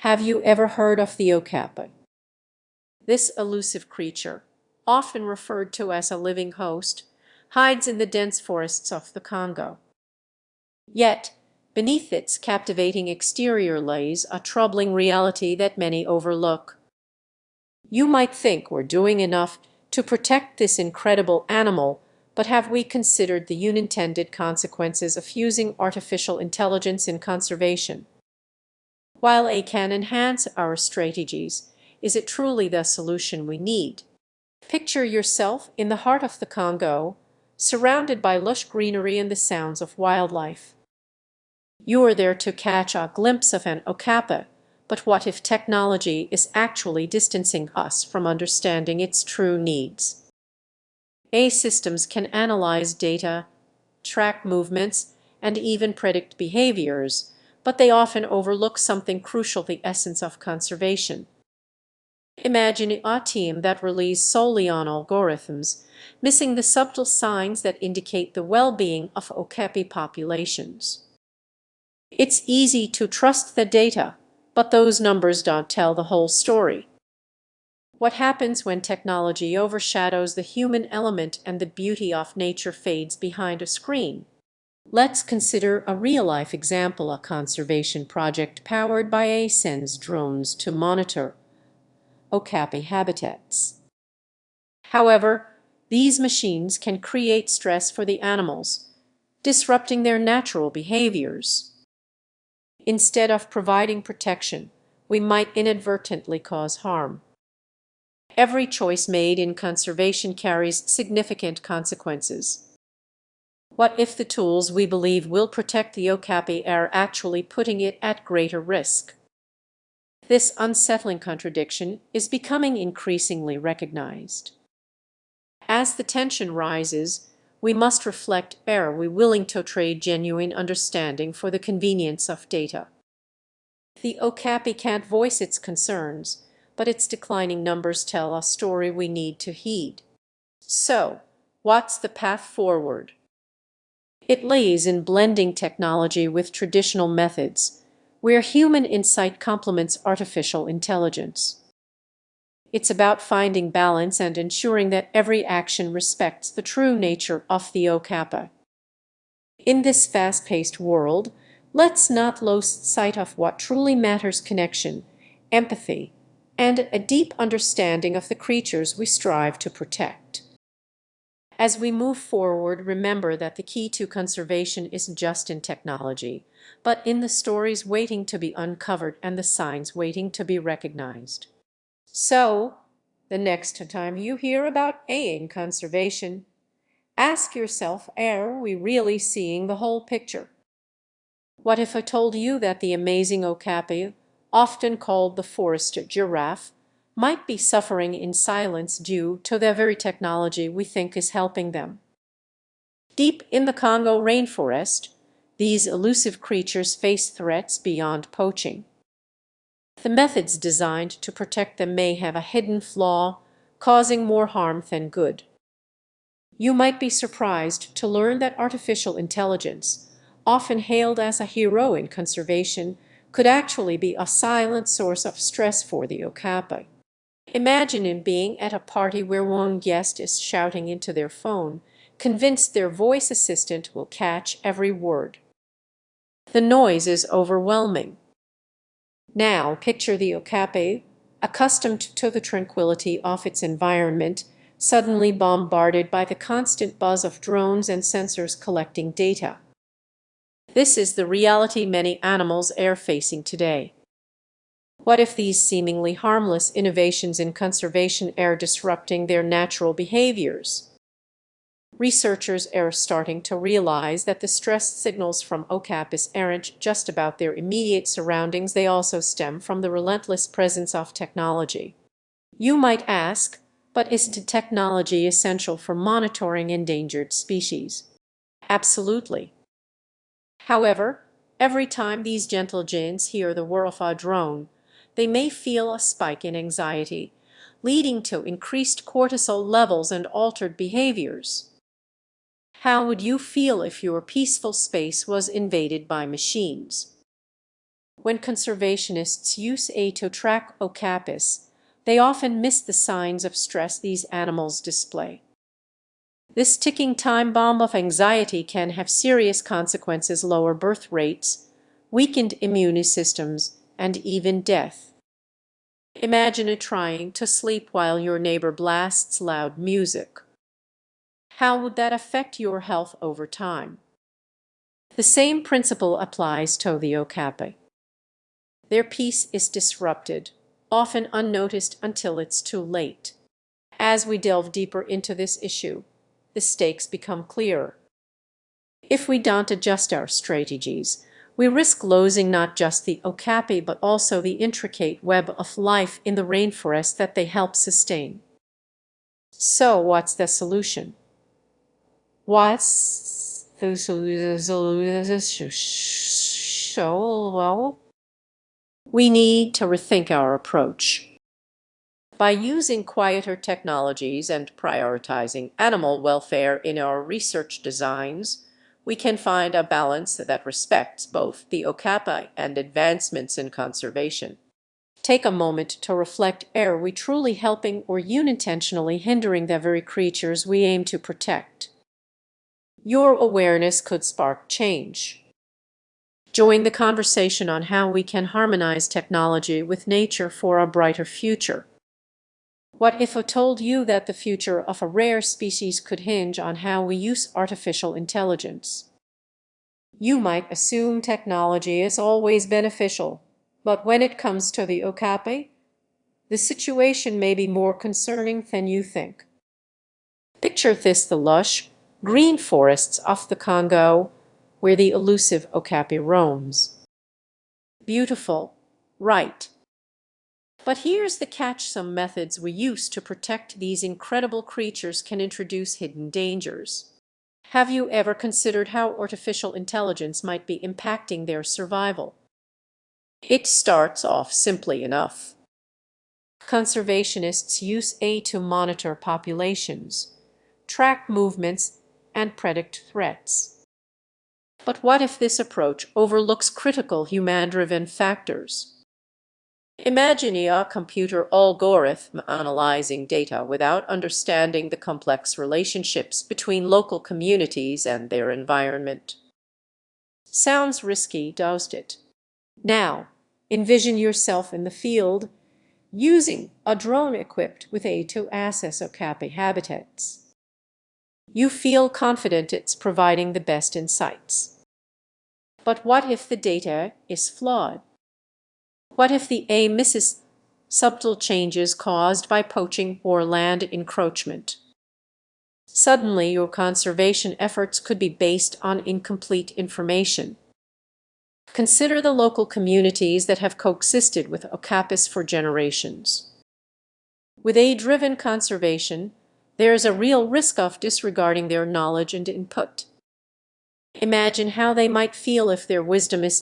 Have you ever heard of the okapi? This elusive creature, often referred to as a living host, hides in the dense forests of the Congo. Yet, beneath its captivating exterior lays a troubling reality that many overlook. You might think we're doing enough to protect this incredible animal, but have we considered the unintended consequences of using artificial intelligence in conservation? While AI can enhance our strategies, is it truly the solution we need? Picture yourself in the heart of the Congo, surrounded by lush greenery and the sounds of wildlife. You are there to catch a glimpse of an okapi, but what if technology is actually distancing us from understanding its true needs? AI systems can analyze data, track movements, and even predict behaviors, but they often overlook something crucial: the essence of conservation. Imagine a team that relies solely on algorithms, missing the subtle signs that indicate the well-being of okapi populations. It's easy to trust the data, but those numbers don't tell the whole story. What happens when technology overshadows the human element and the beauty of nature fades behind a screen? Let's consider a real-life example: a conservation project powered by AI sends drones to monitor okapi habitats. However, these machines can create stress for the animals, disrupting their natural behaviors. Instead of providing protection, we might inadvertently cause harm. Every choice made in conservation carries significant consequences. What if the tools we believe will protect the okapi are actually putting it at greater risk? This unsettling contradiction is becoming increasingly recognized. As the tension rises, we must reflect: are we willing to trade genuine understanding for the convenience of data? The okapi can't voice its concerns, but its declining numbers tell a story we need to heed. So, what's the path forward? It lays in blending technology with traditional methods, where human insight complements artificial intelligence. It's about finding balance and ensuring that every action respects the true nature of the okapi. In this fast-paced world, let's not lose sight of what truly matters: connection, empathy, and a deep understanding of the creatures we strive to protect. As we move forward, remember that the key to conservation isn't just in technology, but in the stories waiting to be uncovered and the signs waiting to be recognized. So, the next time you hear about AI in conservation, ask yourself, are we really seeing the whole picture? What if I told you that the amazing okapi, often called the forest giraffe, might be suffering in silence due to the very technology we think is helping them? Deep in the Congo rainforest, these elusive creatures face threats beyond poaching. The methods designed to protect them may have a hidden flaw, causing more harm than good. You might be surprised to learn that artificial intelligence, often hailed as a hero in conservation, could actually be a silent source of stress for the okapi. Imagine being at a party where one guest is shouting into their phone, convinced their voice assistant will catch every word. The noise is overwhelming. Now picture the okapi, accustomed to the tranquility of its environment, suddenly bombarded by the constant buzz of drones and sensors collecting data. This is the reality many animals are facing today. What if these seemingly harmless innovations in conservation are disrupting their natural behaviors? Researchers are starting to realize that the stress signals from okapis aren't just about their immediate surroundings, they also stem from the relentless presence of technology. You might ask, but isn't technology essential for monitoring endangered species? Absolutely. However, every time these gentle giants hear the whir of a drone, they may feel a spike in anxiety, leading to increased cortisol levels and altered behaviors. How would you feel if your peaceful space was invaded by machines? When conservationists use A to track okapis, they often miss the signs of stress these animals display. This ticking time bomb of anxiety can have serious consequences: lower birth rates, weakened immune systems, and even death. Imagine trying to sleep while your neighbor blasts loud music. How would that affect your health over time? The same principle applies to the okapi. Their peace is disrupted, often unnoticed until it's too late. As we delve deeper into this issue, the stakes become clearer. If we don't adjust our strategies, we risk losing not just the okapi but also the intricate web of life in the rainforest that they help sustain. So what's the solution? What's the solution? Well, we need to rethink our approach. By using quieter technologies and prioritizing animal welfare in our research designs, we can find a balance that respects both the okapi and advancements in conservation. Take a moment to reflect: are we truly helping or unintentionally hindering the very creatures we aim to protect? Your awareness could spark change. Join the conversation on how we can harmonize technology with nature for a brighter future. What if I told you that the future of a rare species could hinge on how we use artificial intelligence? You might assume technology is always beneficial, but when it comes to the okapi, the situation may be more concerning than you think. Picture this: the lush, green forests of the Congo, where the elusive okapi roams. Beautiful, right? But here's the catch: some methods we use to protect these incredible creatures can introduce hidden dangers. Have you ever considered how artificial intelligence might be impacting their survival? It starts off simply enough. Conservationists use AI to monitor populations, track movements, and predict threats. But what if this approach overlooks critical human-driven factors? Imagine a computer algorithm analyzing data without understanding the complex relationships between local communities and their environment. Sounds risky, doesn't it? Now, envision yourself in the field, using a drone equipped with AI to assess okapi habitats. You feel confident it's providing the best insights. But what if the data is flawed? What if the AI misses subtle changes caused by poaching or land encroachment? Suddenly, your conservation efforts could be based on incomplete information. Consider the local communities that have coexisted with okapis for generations. With AI-driven conservation, there is a real risk of disregarding their knowledge and input. Imagine how they might feel if their wisdom is